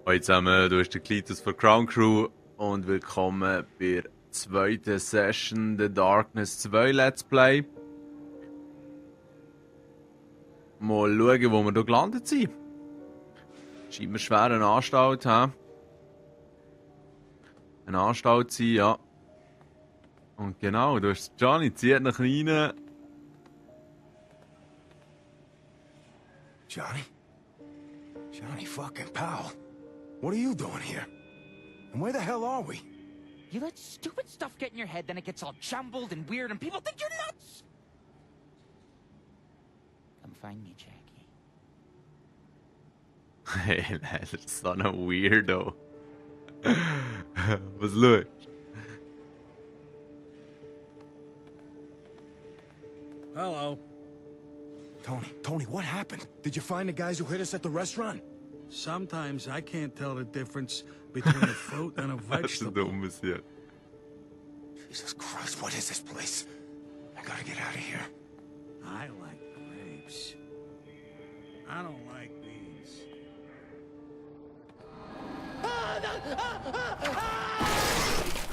Hallo zusammen, du bist der Chli von Crown Crew und willkommen bei der zweiten Session The Darkness 2 Let's Play. Mal schauen, wo wir hier gelandet sind. Scheint mir schwer eine Anstalt zu haben. Eine Anstalt zu sein, ja. Und genau, du hast Johnny, zieht nach rein. Johnny? Johnny fucking Powell. What are you doing here? And where the hell are we? You let stupid stuff get in your head, then it gets all jumbled and weird, and people think you're nuts! Come find me, Jackie. Hey, that's so a weirdo. Was los? Hello. Tony, what happened? Did you find the guys who hit us at the restaurant? Sometimes I can't tell the difference between a fruit and a vegetable. Jesus Christ, what is this place? I gotta get out of here. I like grapes. I don't like beans.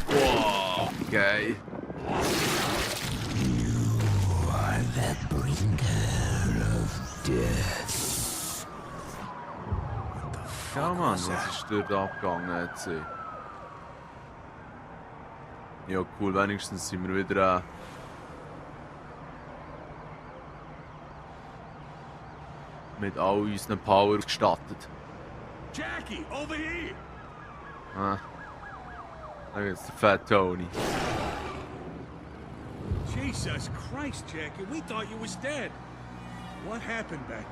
Whoa, okay. You are the bringer of death. Ja Mann, was ist dort abgegangen jetzt? Ja cool, wenigstens sind wir wieder mit all unseren Power ausgestattet. Jackie, over here! Ah, da geht's der Fat Tony. Jesus Christ, Jackie, we thought you was dead. What happened back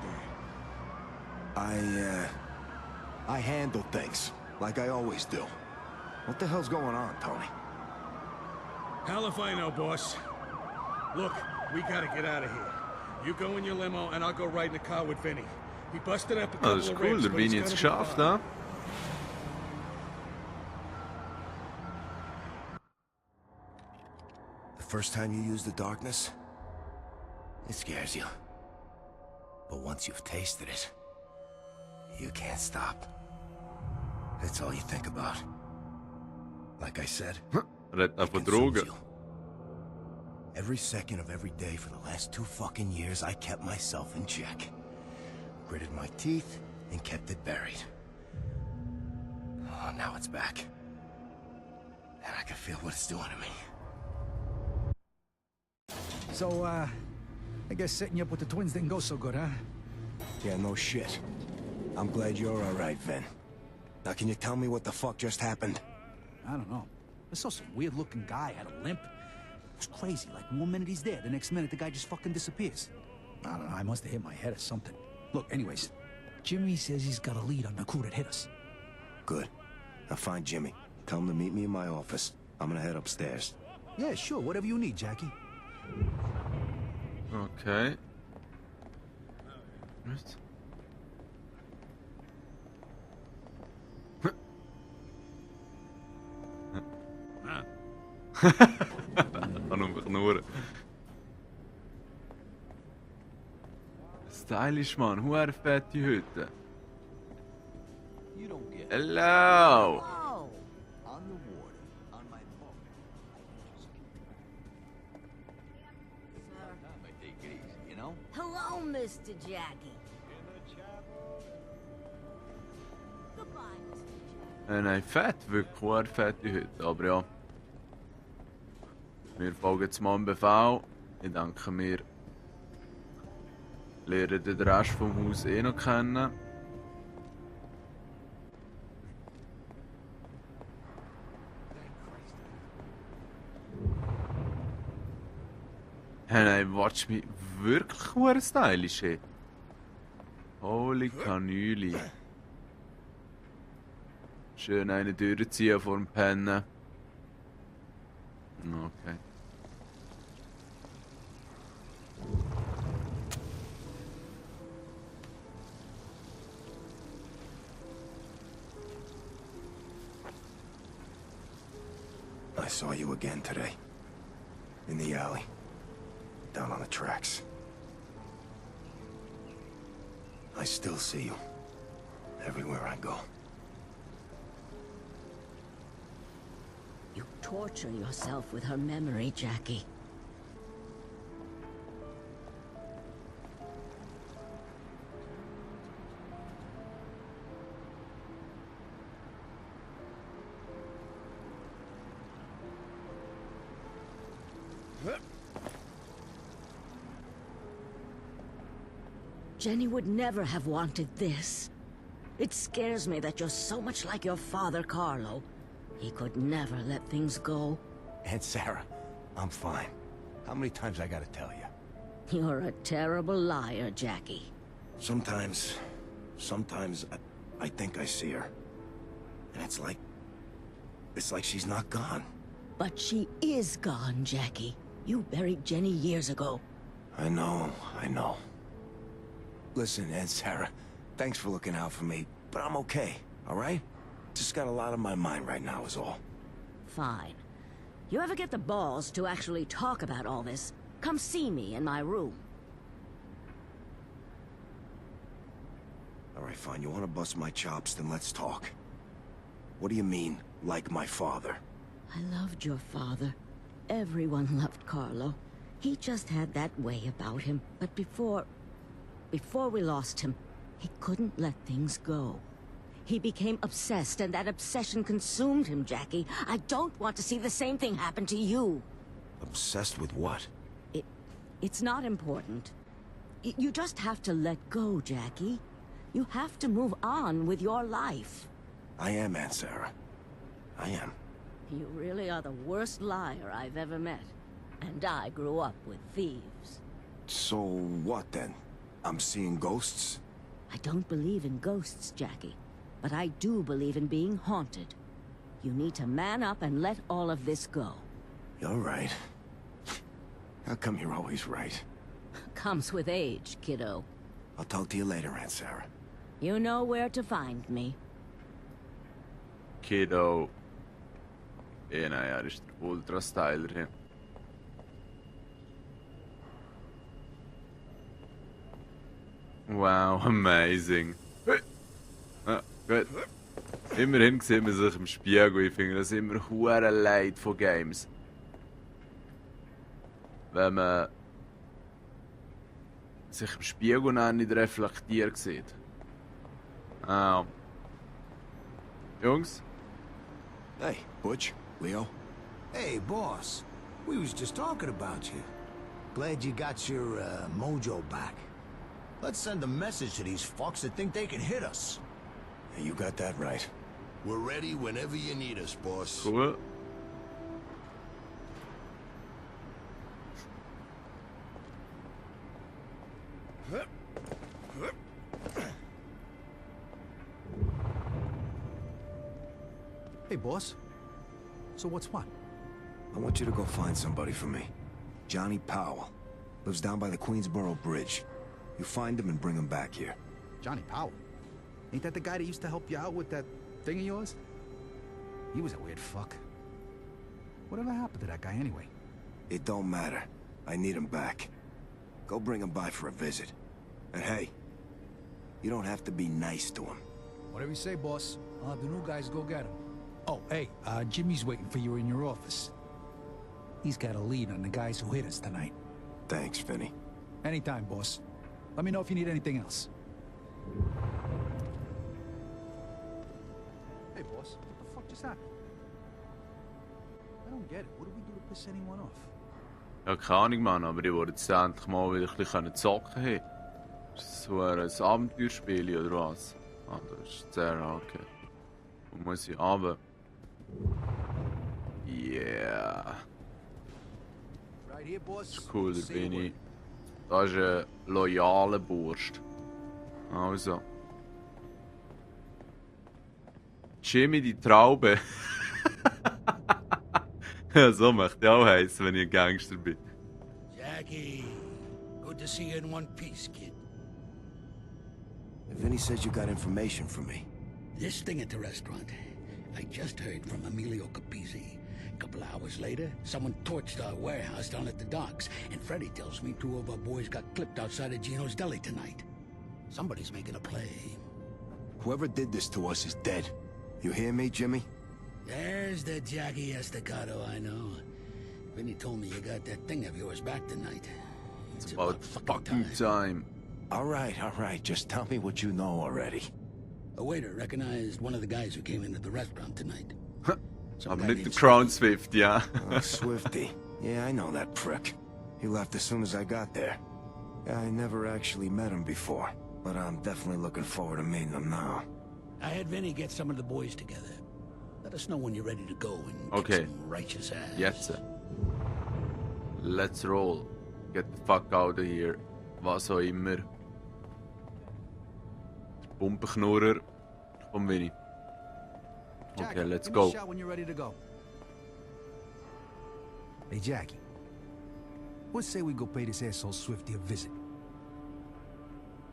there? I handle things, like I always do. What the hell's going on, Tony? Hell if I know, boss. Look, we gotta get out of here. You go in your limo, and I'll go ride in the car with Vinny. He busted up a couple Oh, das ist of cool, ribs, der but he's Vini hat es gonna be geschafft, fine. ne? The first time you use the darkness, it scares you. But once you've tasted it, you can't stop. That's all you think about. Like I said, Redet it von consumes Drogen. you. Every second of every day for the last 2 fucking years, I kept myself in check. Gritted my teeth and kept it buried. Oh, now it's back. And I can feel what it's doing to me. So, I guess setting you up with the twins didn't go so good, huh? Yeah, no shit. I'm glad you're alright, Vin. Now can you tell me what the fuck just happened? I don't know. I saw some weird-looking guy had a limp. It was crazy. Like, one minute he's there, the next minute the guy just fucking disappears. I don't know. I must have hit my head or something. Look, anyways, Jimmy says he's got a lead on the crew that hit us. Good. Now find Jimmy. Tell him to meet me in my office. I'm gonna head upstairs. Yeah, sure. Whatever you need, Jackie. Okay. What? Kann nur knurren. Stylish, man. Hoe fette Hütte. Hello! Oh, on the water, on my boat. Take it easy, you know? Hello, Mr. Jackie. Goodbye, Mr. Jackie. Nein, fett. Wirklich eine fette Hütte. Aber ja. Wir folgen jetzt mal dem Befehl. Ich denke, wir lernen den Rest vom Haus eh noch kennen. Nein, watch mich wirklich sehr stylisch. Ey. Holy Kanüli. Schön eine durchziehen vor dem Pennen. Okay. I saw you again today. In the alley. Down on the tracks. I still see you. Everywhere I go. You torture yourself with her memory, Jackie. Jenny would never have wanted this. It scares me that you're so much like your father, Carlo. He could never let things go. Aunt Sarah, I'm fine. How many times I gotta tell you? You're a terrible liar, Jackie. Sometimes I think I see her. And it's like she's not gone. But she is gone, Jackie. You buried Jenny years ago. I know. Listen, Aunt Sarah, thanks for looking out for me, but I'm okay, all right? Just got a lot on my mind right now is all. Fine. You ever get the balls to actually talk about all this, come see me in my room. All right, fine. You want to bust my chops, then let's talk. What do you mean, like my father? I loved your father. Everyone loved Carlo. He just had that way about him. But before we lost him, he couldn't let things go. He became obsessed, and that obsession consumed him, Jackie. I don't want to see the same thing happen to you. Obsessed with what? It's not important. You just have to let go, Jackie. You have to move on with your life. I am, Aunt Sarah. I am. You really are the worst liar I've ever met. And I grew up with thieves. So what, then? I'm seeing ghosts? I don't believe in ghosts, Jackie. But I do believe in being haunted. You need to man up and let all of this go. You're right. How come you're always right? Comes with age, kiddo. I'll talk to you later, Aunt Sarah. You know where to find me. Kiddo. Nej, er ist der Ultra-Styler hier. Wow, amazing. Ah, gut. Immerhin sieht man sich im Spiegel. Ich finde das immer hure leid von Games. Wenn man sich im Spiegel nicht reflektiert sieht. Ah. Jungs? Hey, Butch, Leo. Hey, boss. We was just talking about you. Glad you got your mojo back. Let's send a message to these fucks that think they can hit us. Yeah, you got that right. We're ready whenever you need us, boss. Cool. Hey, boss. So what's what? I want you to go find somebody for me. Johnny Powell. Lives down by the Queensboro Bridge. You find him and bring him back here. Johnny Powell? Ain't that the guy that used to help you out with that thing of yours? He was a weird fuck. Whatever happened to that guy anyway? It don't matter. I need him back. Go bring him by for a visit. And hey, you don't have to be nice to him. Whatever you say, boss. I'll have the new guys go get him. Oh, hey, Jimmy's waiting for you in your office. He's got a lead on the guys who hit us tonight. Thanks, Vinny. Anytime, boss. Let me know if you need anything else. Hey, boss. What the fuck just happened? I don't get it. What do we do to piss anyone off? Ja, keine Ahnung, Mann, aber ich wollte jetzt endlich mal wieder ein bisschen zocken. Hey. Ist das so ein Abenteuerspiel oder was? Ah, das ist sehr okay. Wo muss ich runter? Yeah. Right here, boss. Cool, da bin ich. Das ist ein loyaler Burst. Also. Jimmy die Traube. Ja, so möchte ich auch heißen, wenn ich ein Gangster bin. Jackie, good to see you in one piece, kid. Vinny says you got information for me. This thing at the restaurant. I just heard from Emilio Capizzi. A couple of hours later, someone torched our warehouse down at the docks, and Freddy tells me 2 of our boys got clipped outside of Gino's Deli tonight. Somebody's making a play. Whoever did this to us is dead. You hear me, Jimmy? There's the Jackie Estacado I know. Vinny told me you got that thing of yours back tonight. It's about fucking time. All right. Just tell me what you know already. A waiter recognized one of the guys who came into the restaurant tonight. I'm not the Crown Swift, yeah. Swifty. Yeah, I know that prick. He left as soon as I got there. I never actually met him before, but I'm definitely looking forward to meeting him now. I had Vinny get some of the boys together. Let us know when you're ready to go and Okay. get some righteous ass. Jetzt. Let's roll. Get the fuck out of here. Was auch immer. Pumpenknurrer. Komm, Winnie. Okay, Jackie, let's give me go. a shout when you're ready to go. Hey, Jackie. What say we go pay this asshole Swifty a visit?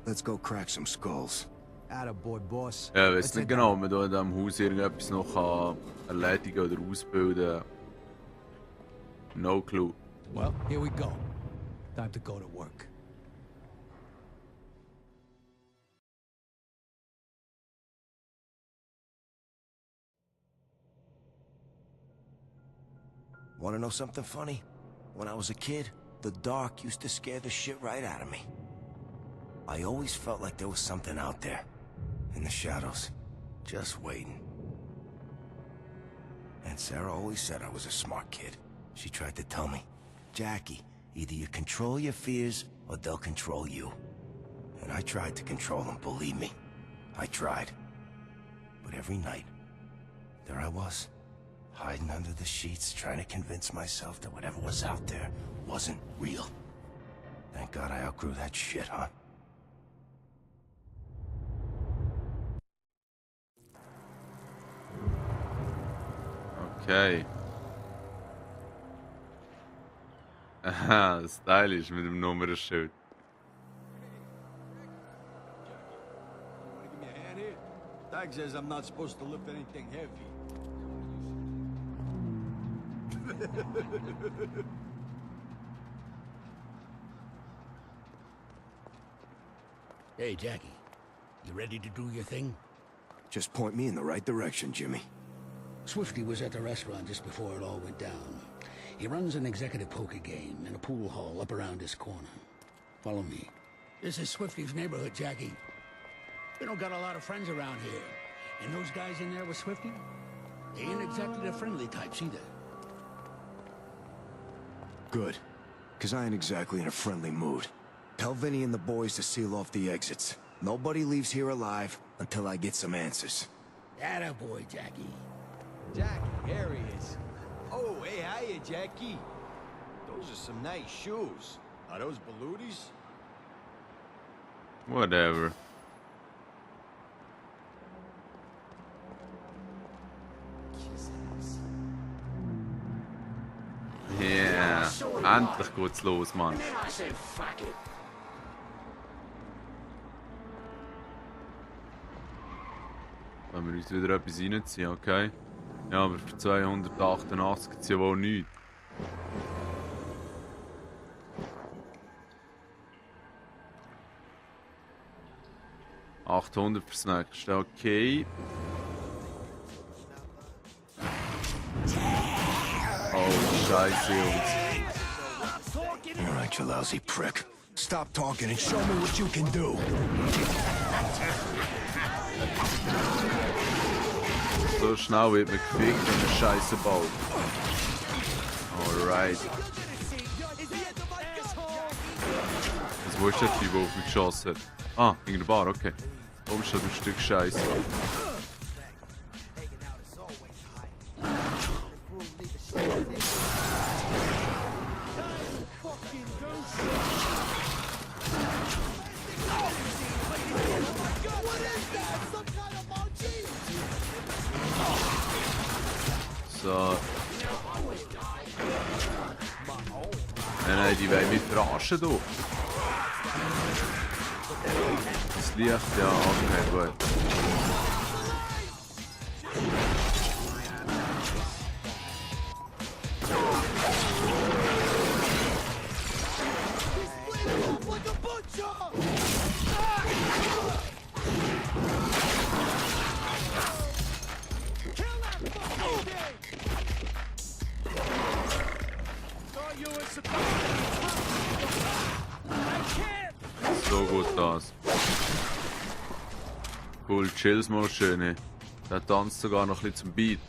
Let's go crack some skulls. Attaboy, boss. Ja, ich Let's weiß nicht head genau, down. ob man hier in diesem Haus irgendetwas noch erledigen oder ausbilden kann. No clue. Well, here we go. Time to go to work. Want to know something funny? When I was a kid, the dark used to scare the shit right out of me. I always felt like there was something out there, in the shadows, just waiting. And Sarah always said I was a smart kid. She tried to tell me, Jackie, either you control your fears, or they'll control you. And I tried to control them, believe me. I tried. But every night, there I was, hiding under the sheets, trying to convince myself that whatever was out there wasn't real. Thank God I outgrew that shit, huh? Okay. Aha, stylisch mit dem Nummernschild. Give me a hand here. Tag says I'm not supposed to lift anything heavy. Hey, Jackie. You ready to do your thing? Just point me in the right direction, Jimmy. Swifty was at the restaurant just before it all went down. He runs an executive poker game in a pool hall up around this corner. Follow me. This is Swifty's neighborhood, Jackie. We don't got a lot of friends around here. And those guys in there with Swifty, they ain't exactly the friendly types either. Good. Because I ain't exactly in a friendly mood. Tell Vinny and the boys to seal off the exits. Nobody leaves here alive until I get some answers. Attaboy, Jackie. Jackie, here he is. Oh, hey, hiya, Jackie. Those are some nice shoes. Are those Belutis? Whatever. Yeah, endlich geht's los, Mann. Wenn wir uns wieder etwas reinziehen, okay? Ja, aber für 288 gibt es ja wohl nichts. $800 fürs nächste, okay. Oh, Scheiße, Jungs. All right, you lousy prick. Stop talking and show me what you can do. So schnell wird man gefickt, wenn man Scheiße baut. Alright. Was ist der Typ, der auf mich geschossen hat? Ah, gegen der Bar, okay. Oben steht ein Stück Scheiße. So. Nein, die wollen mich verarschen hier. Das Licht, ja, okay, gut. So gut das. Cool, chill's mal schön. Ey. Der tanzt sogar noch ein bisschen zum Beat.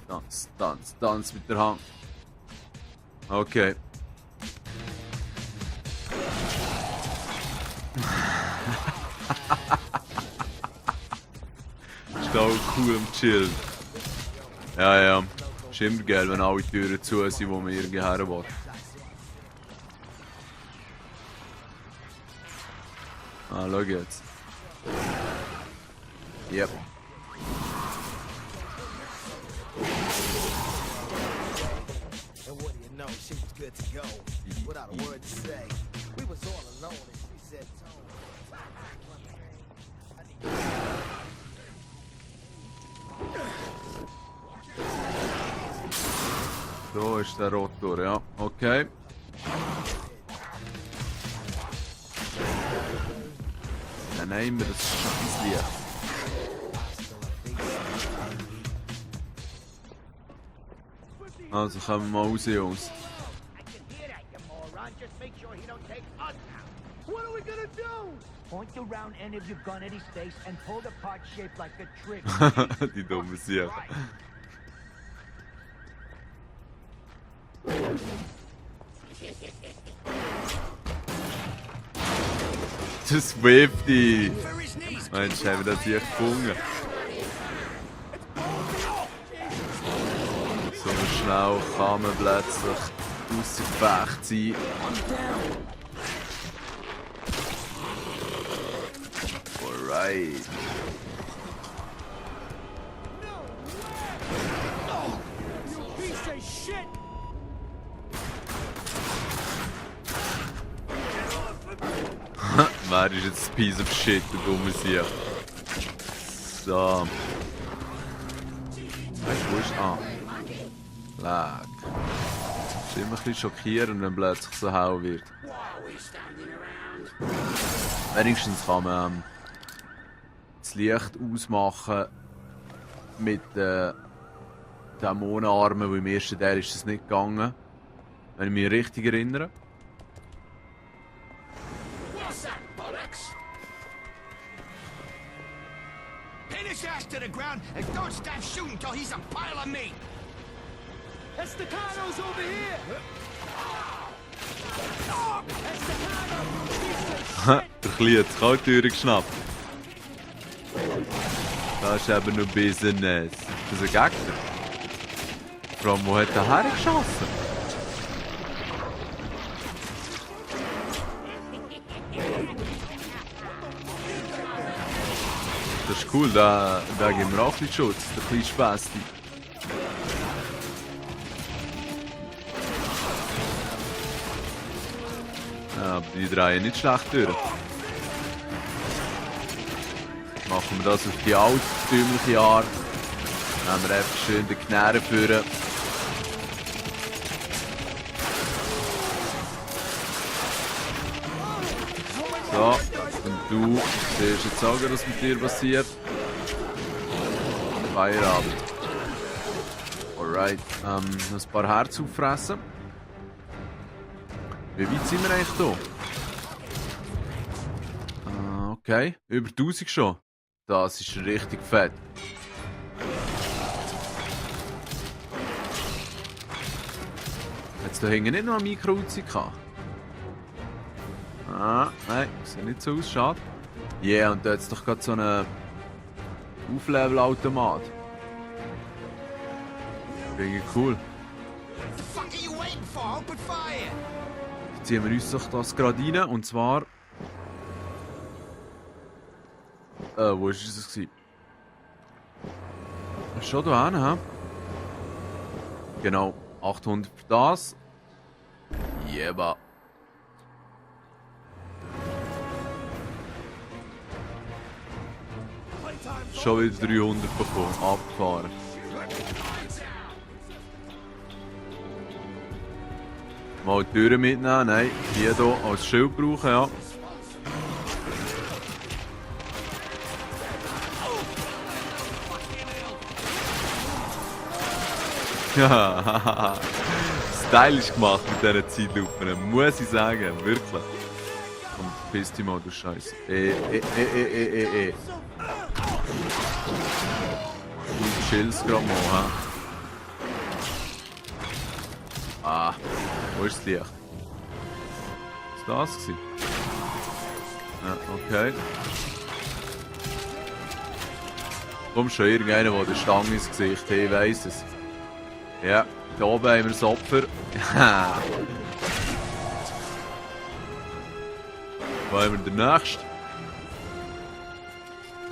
Tanz, tanz, tanz mit der Hand. Okay. Ist auch cool am Chillen. Ja. Ist immer geil, wenn alle Türen zu sind, wo man irgendwie her will. Ah, schau jetzt. Yep. And what do you know, she was good to go. Without a word to say. We was all alone and she said, So ist der Rotor, ja. Okay. Dann nehmen wir das Scheißlicht. Also kommen wir mal raus, Jungs. What are we gonna do? Point the round end of your gun at his face and pull the part shaped like a trigger. Die dumme Sache. Das webt die. Mensch, haben wir das hier gefunden. So schnell kann man plötzlich ausser Gefecht sein. Alright. Wer ist jetzt ein Piece of Shit, der dumme Sieg? So. Weißt du, wo ist... Ah. Lag. Ist immer ein bisschen schockierend, wenn plötzlich so hell wird. Wenigstens kann man das Licht ausmachen mit Dämonenarmen, weil im ersten Teil ist das nicht gegangen. Wenn ich mich richtig erinnere. Pin his ass to the ground and don't stop shooting till he's a pile of meat. Estacano's over here. Der Chli hat die Kalttüre geschnappt. Das ist eben nur Business. Das ist ein Gegner. Vor allem, wo hat er hergeschossen? Das ist cool, da geben wir auch ein bisschen Schutz, der kleine Spästi. Ja, aber die drehen nicht schlecht durch. Machen wir das auf die altertümliche Art. Nehmen wir einfach schön den Knarren führen. So, und du siehst jetzt sagen, was mit dir passiert. Feierabend. Alright, noch ein paar Herzen auffressen. Wie weit sind wir eigentlich hier? Okay, über 1000 schon. Das ist richtig fett. Jetzt da hinten nicht noch ein Mikro-Uzi gehabt? Ah, nein, sieht nicht so aus, schade. Yeah, und da hat es doch gerade so einen Auflevel-Automat. Finde ich cool. Jetzt ziehen wir uns doch das gerade rein, und zwar... wo ist es gewesen? Schon da hin, hä? Genau, 800 für das. Jeba. Schon wieder 300 bekommen, abgefahren. Mal die Türen mitnehmen, nein, die hier als Schild brauchen, ja. Ja, stylisch gemacht mit diesen Zeitlupen, muss ich sagen, wirklich. komm, piss dich mal, du Scheiße. Du chillst grad mal, hä? Ah, wo ist das Licht? Ist das gewesen? Ja, okay. Komm schon, irgendeiner, der den Stang ins Gesicht hat, ich weiss es. Ja, da oben haben wir das Opfer. Wo haben wir den nächsten?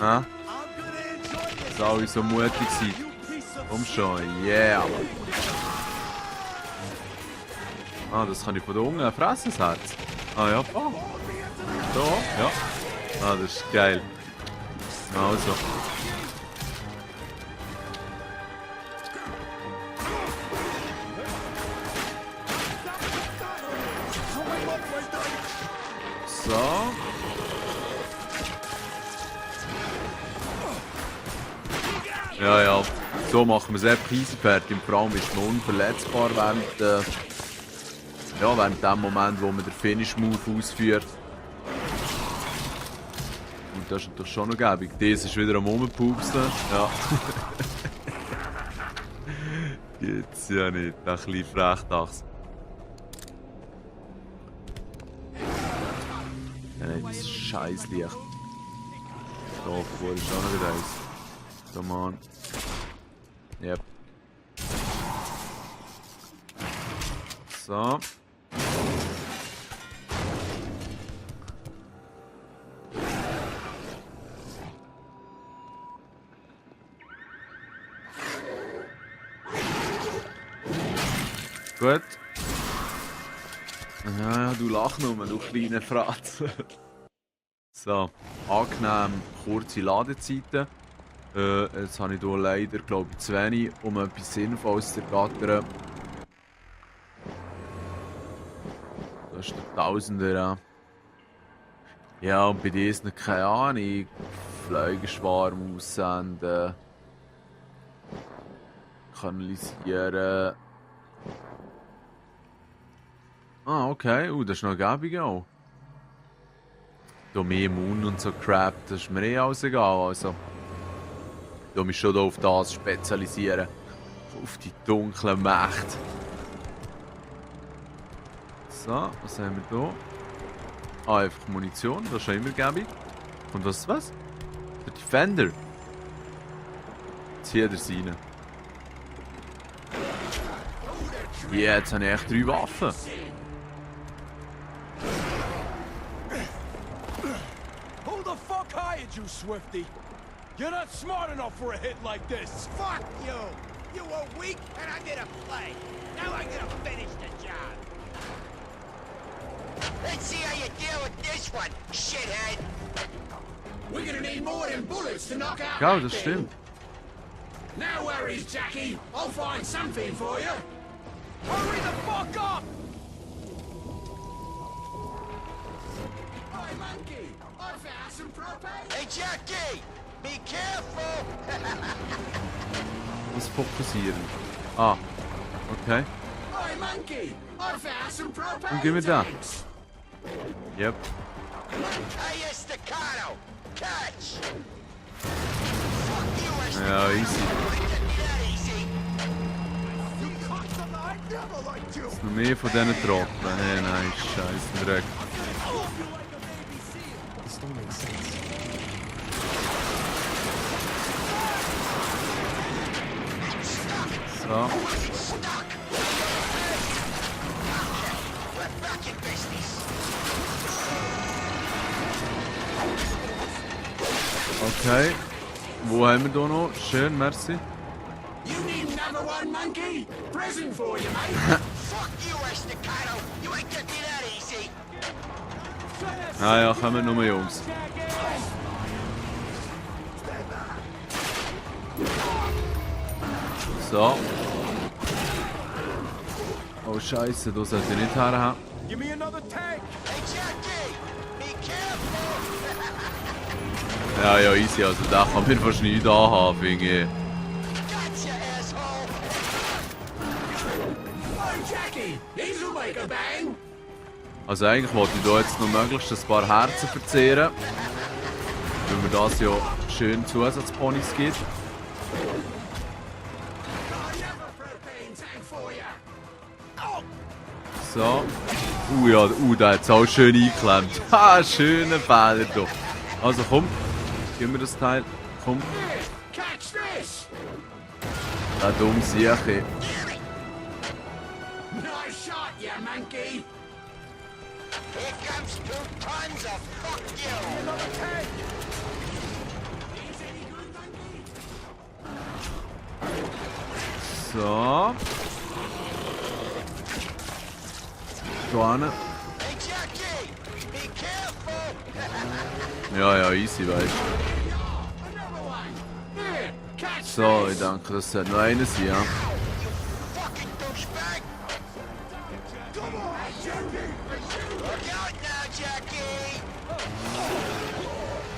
Ah? Dass alle so mutig sind. Komm schon, yeah! Ah, das kann ich von da unten fressen, das Herz. Ah ja, oh. Da, ja. Ah, das ist geil. Also. So. Ja, ja. So machen wir es einfach easy fertig. Vor allem ist man unverletzbar während dem Moment, wo man den Finish-Move ausführt. Und das ist natürlich schon noch gäbig. Das ist wieder am Rumpupsen. Ja. Geht's ja nicht. Ein bisschen Frechdachs. Ja, nein, das Scheißlicht. Da vorne ist auch noch wieder eins. Come on. Yep. So. Gut. Ja, du lach nur, du kleine Fratz. So, angenehm kurze Ladezeiten. Jetzt habe ich hier leider, glaube ich, zu wenig, um etwas Sinnvolles zu ergattern. Das ist der Tausender, ja. Ja, und bei diesen, keine Ahnung, Fleugenschwarm aussenden, kanalisieren. Ah, okay, das ist noch gäbig auch. Da mehr Immun und so Crap, das ist mir eh alles egal, also. Ich mich schon auf das spezialisieren. Auf die dunklen Mächte. So, was haben wir hier? Ah, einfach Munition, das ist schon immer gäbig. Und was ist was? Der Defender. Jetzt hier das rein. Yeah, jetzt habe ich echt 3 Waffen. Who the fuck hired you, Swifty? You're not smart enough for a hit like this. Fuck you! You were weak, and I'm gonna play. Now I'm gonna finish the job. Let's see how you deal with this one, shithead. We're gonna need more than bullets to knock out Ja, that das thing. stimmt. No worries, Jackie. I'll find something for you. Hurry the fuck up! Hi, monkey. I found some propane. Hey, Jackie! Be careful! Das Fokussieren. Ah, okay. Hi, monkey. I found some propane. Und gib mir da. tanks. Yep. Hey, staccato! Catch! Fuck you, Ja, easy. Ist noch mehr von diesen Trotteln? Hey, nein, scheiße, Dreck. So. Okay. Wo haben wir hier noch? Schön, merci. You need another one, monkey? Present for you, mate. Fuck you, staccato! You ain't getting me that easy! Ah ja, kommen nur Jungs. So. Oh Scheiße, da sollte ich nicht herhaben. Give me another tank! Hey, Jackie! Be careful! Ja, ja, easy, also da kann mir fast nichts anhaben, finde ich. Gotcha, asshole! Oh, Jackie. This'll make a bang. Also eigentlich wollte ich da jetzt noch möglichst ein paar Herzen verzehren. Weil mir das ja schön Zusatzponys gibt. So. Ja, der hat es auch schön eingeklemmt. Ha, schöner Fehler doch. Also komm, gib mir das Teil. Komm. Der dumme Sieche. So. Da hinten. Ja, easy, weißt du. So, ich denke, das sollte noch einer sein, ja.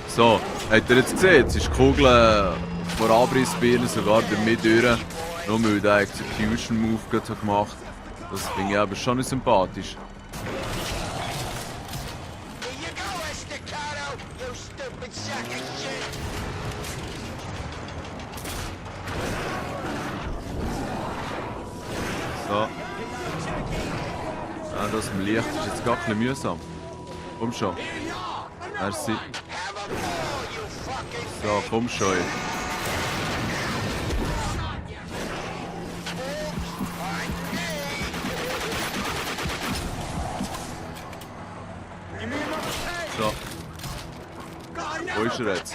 So, habt ihr jetzt gesehen? Jetzt ist die Kugel vor Abrissbirne sogar bei mir durch. Nur weil der Execution-Move gerade gemacht hat. Das finde ich aber schon nicht sympathisch. So. Ja, das im Licht ist jetzt gar ein bisschen mühsam. Komm schon. Merci. So, komm schon. So. Wo ist er jetzt?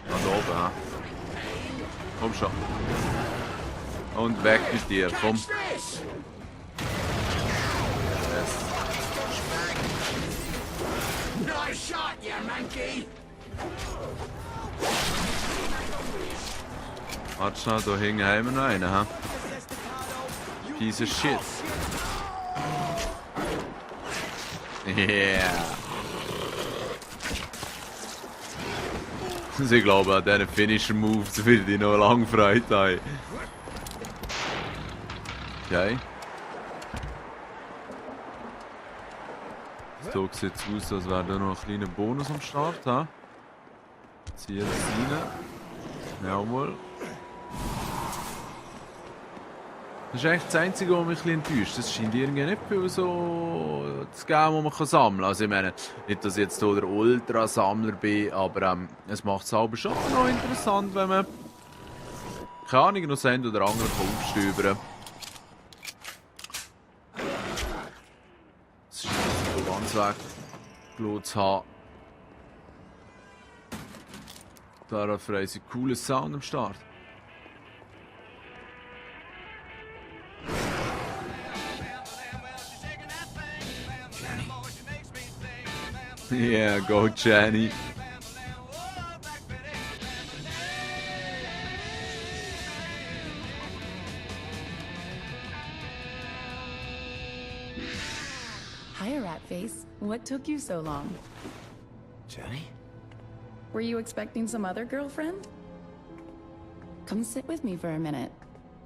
Da oben, ha? Komm schon. Und weg mit dir, komm. Yes. Warte schnell, da hinten haben wir noch einen, ha? Piece of shit. Yeah. Ich glaube, an diesen Finisher-Moves würde ich noch lange Freude haben. Okay. So sieht es aus, als wäre da noch ein kleiner Bonus am Start. Ha? Ziehe das rein. Jawohl. Das ist echt das Einzige, was mich ein bisschen enttäuscht. Das scheint irgendwie nicht viel so zu geben, was man sammeln kann. Also ich meine, nicht, dass ich jetzt hier der Ultrasammler bin, aber es macht es aber schon noch interessant, wenn man keine Ahnung, noch das eine oder andere aufstöbern. Das scheint so ganz weggelassen zu haben. Dafür haben sie einen coolen Sound am Start. Yeah, go Jenny. Hiya, Ratface. What took you so long? Jenny? Were you expecting some other girlfriend? Come sit with me for a minute.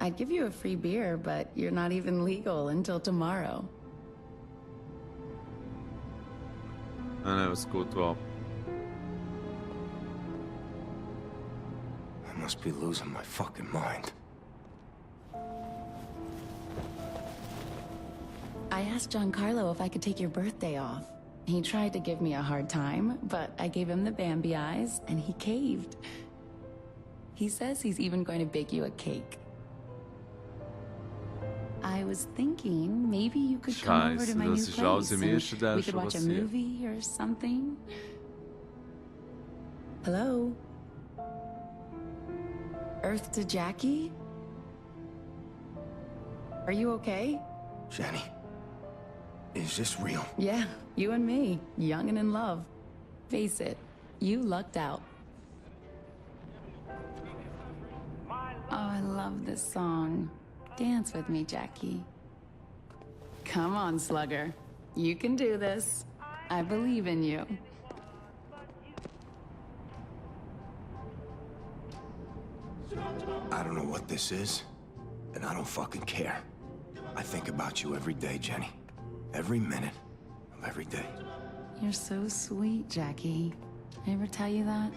I'd give you a free beer, but you're not even legal until tomorrow. Nein, was geht ab? I must be losing my fucking mind. I asked Giancarlo if I could take your birthday off. He tried to give me a hard time, but I gave him the Bambi eyes, and he caved. He says he's even going to bake you a cake. I was thinking maybe you could come over to my new place and we could watch a movie or something. Hello? Earth to Jackie? Are you okay? Jenny, is this real? Yeah, you and me, young and in love. Face it, you lucked out. Oh, I love this song. Dance with me, Jackie. Come on, Slugger. You can do this. I believe in you. I don't know what this is, and I don't fucking care. I think about you every day, Jenny. Every minute of every day. You're so sweet, Jackie. I ever tell you that?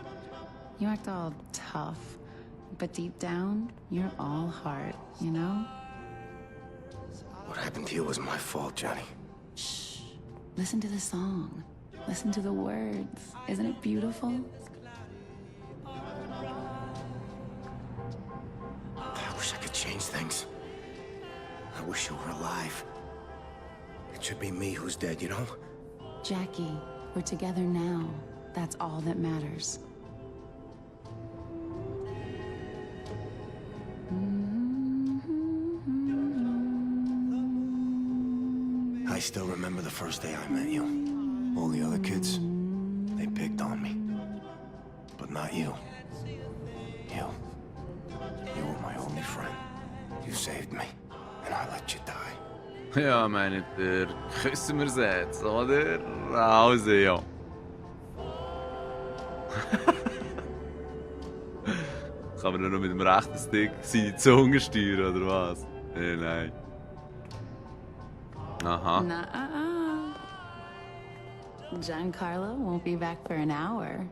You act all tough, but deep down, you're all heart, you know? What happened to you was my fault, Johnny. Shh. Listen to the song. Listen to the words. Isn't it beautiful? I wish I could change things. I wish you were alive. It should be me who's dead, you know? Jackie, we're together now. That's all that matters. I still remember the first day I met you. All the other kids, they picked on me. But not you. You were my only friend. You saved me, and I let you die. Ja, meine der küssen wir's jetzt, oder? Also, ja. Kann man nur noch mit dem rechten Stick seine Zunge steuern, oder was? Nein. Aha. Giancarlo won't be back for an hour.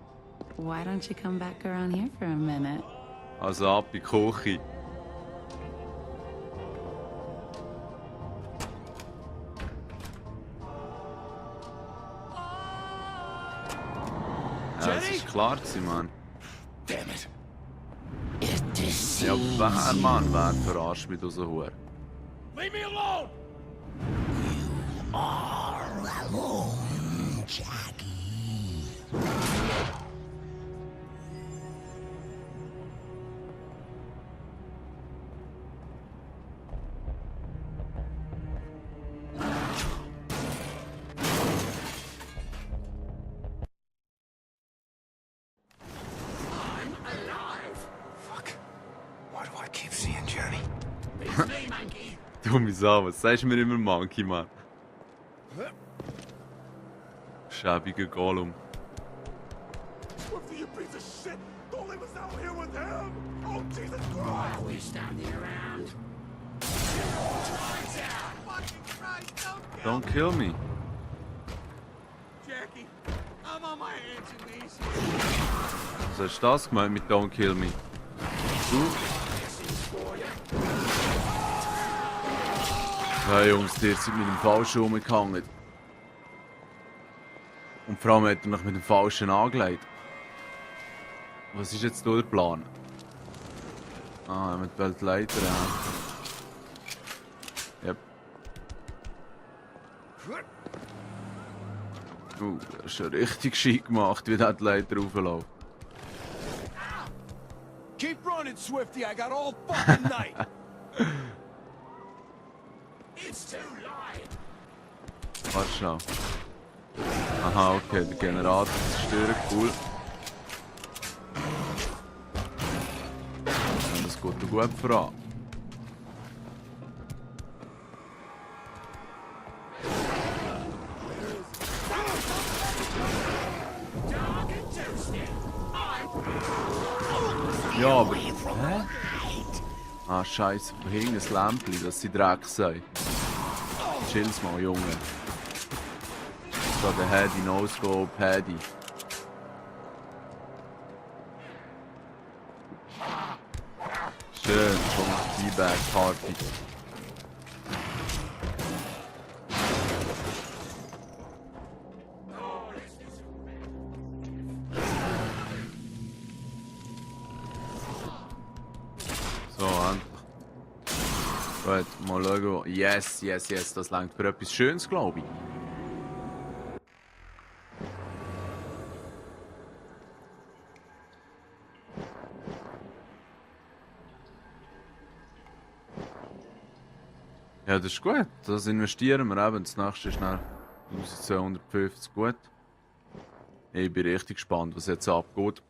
Why don't you come back around here for a minute? Also ab in die Küche. Ja, das ist klar gewesen, Mann. Damn it. Ja, wer, Mann, wer verarscht mich aus der Hure? Leave me alone! Are alone, Jackie. Dumme Sau, was sagst du mir immer, Monkey, Mann? Schäbiger Gollum. Swifty, you piece of shit! Don't leave us out here with him! Oh, Jesus Christ! We standing around. Fucking Christ, Don't kill me. Jackie, I'm on my hands and knees. Was hast du das gemeint mit Don't kill me? Du? Ja, Jungs, die sind mit dem Falschen rumgehangen. Und vor allem hat er noch mit dem Falschen angelegt. Was ist jetzt hier der Plan? Ah, er hat die Leiter. Yep. Das ist schon richtig schick gemacht, wie der die Leiter raufläuft. Keep running, Swifty. I got all fucking night. It's too light. Warte schnell. Aha, okay, der Generator zerstört, cool. Und das geht dir gut voran. Ja, aber... Hä? Ah, scheiße, von hinten ein Lämpchen, dass sie Dreck sind. Chill's mal, Junge. So, der Hedy, No-Scope, Hedy. Schön, vom Teabag-Party. So, endlich. Gut, mal schauen. Yes, yes, yes, das langt für etwas Schönes, glaube ich. Ja, das ist gut. Das investieren wir eben. Das nächste ist schnell 1250. Gut. Ich bin richtig gespannt, was jetzt abgeht.